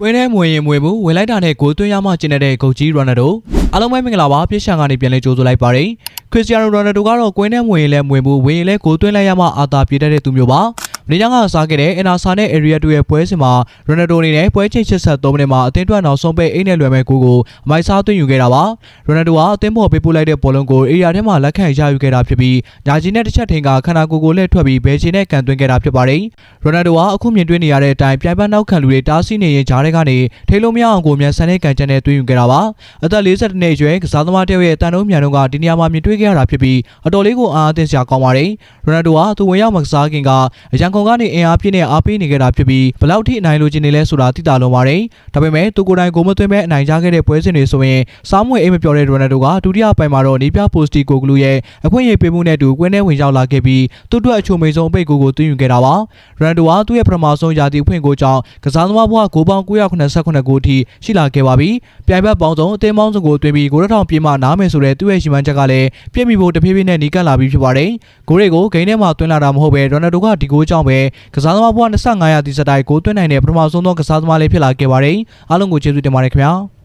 ကွင်းထဲမဝင်ရင်မဝင်ဘူးဝင်လိုက်တာနဲ့ကိုသွင်းရမှကျင်းတဲ့ဂုတ်ကြီးရိုနယ်ဒိုအားလုံးပဲမင်္ဂလာပါပြစ်ရှန်ကနေပြန်လဲကြိုးဆိုလိုက်ပါတယ်ခရစ္စတီယာနိုရိုနယ်ဒိုကတော့ကွင်းထဲမဝင်ရင်လည်းမဝင်ဘူးဝင်ရင်လည်းကိုသွင်းလိုက်ရမှအာသာပြည့်တဲ့သူမျိုးပါမင်းကြောင့်ကစားခဲ့တဲ့အင်နာဆာနဲ့အေရီယာတို့ရဲ့ပွဲစဉ်မှာရိုနယ်ဒိုအနေနဲ့ပွဲချိန်83မိနစ်မှာအသင်းအတွက်နောက်ဆုံးပဲအိတ်နဲ့လွယ်မဲ့ကိုအမိုက်စားသွင်းယူခဲ့တာပါရိုနယ်ဒိုကအသင်းပေါ်ပေးပို့လိုက်တဲ့ဘောလုံးကိုအေရီယာထဲမှာလက်ခံရယူခဲ့တာဖြစ်ပြီးညာကြီးနဲ့တစ်ချက်ထိန်ကခန္ဓာကိုယ်လှည့်ထွက်ပြီးဘယ်ချင်နဲ့ကန်သွင်းခဲ့တာဖြစ်ပါတယ်ရိုနယ်ဒိုကအခုမြင်တွေ့နေရတဲ့အတိုင်းပြိုင်ပတ်နောက်ခံလူတွေတားဆီးနေရင်ဂျားတွေကနေထိလုံးမရအောင်ကိုမြန်ဆန်တဲ့ကန်ချက်နဲ့သွင်းယူခဲ့တာပါအသက်42နှစ်အရွယ်ကစားသမားတယောက်ရဲ့တန်တုံးမြန်တုံးကဒီနေရာမှာမြင်တွေ့ခဲ့ရတာဖြစ်ပြီးအတော်လေးကိုအားအသင့်စရာကောင်းပါတယ်ရိုနယ်ဒိုကသူဝင်ရောက်မကစားခင်ကအရန်ကုန်ကနေအင်အားပြည့်နဲ့အားပေးနေခဲ့တာဖြစ်ပြီးဘလောက်ထိအနိုင်လိုချင်နေလဲဆိုတာသိတာလုံးပါတယ်ဒါပေမဲ့သူကိုယ်တိုင်ဂိုးမသွင်းမဲ့အနိုင်ရခဲ့တဲ့ပွဲစဉ်တွေဆိုရင်စားမွေအိမ်မပြောတဲ့ရိုနယ်ဒိုကဒုတိယပိုင်းမှာတော့နီးပြပိုစတီကိုဂလူရဲ့အခွင့်အရေးပေးမှုနဲ့တူကွင်းထဲဝင်ရောက်လာခဲ့ပြီးသူ့အတွက်အချိုမိန်ဆုံးအပိတ်ကိုသွင်းယူခဲ့တာပါရိုနယ်ဒိုကသူ့ရဲ့ပထမဆုံးရာသီအဖွင့်ကိုကြောင့်ကစားသမားဘဝဂိုးပေါင်း989ဂိုးအထိရှိလာခဲ့ပါပြီပြိုင်ဘက်ပေါင်းစုံအသင်းပေါင်းစုံကိုသွင်းပြီးဂိုးထောင်ပြေးမှနားမယ်ဆိုတဲ့သူ့ရဲ့ရှိမှန်းချက်ကလည်းပြည့်မီဖို့တဖြည်းဖြည်းနဲ့နီးကပ်လာပြီးဖြစ်ပါတယ်ဂိုးတွေကိုဂိမ်းထဲမှာသွင်းလာတာမဟုတ်ပဲရိုနယ်ဒိုကဒီဂိုးကြောင့်ပဲကစားသမားဘဝ25ရာသီစတိုင်ဂိုးသွင်းနိုင်တဲ့ပထမဆုံးသောကစားသမားလေးဖြစ်လာခဲ့ပါတယ်အားလုံးကိုကျေးဇူးတင်ပါတယ်ခင်ဗျာ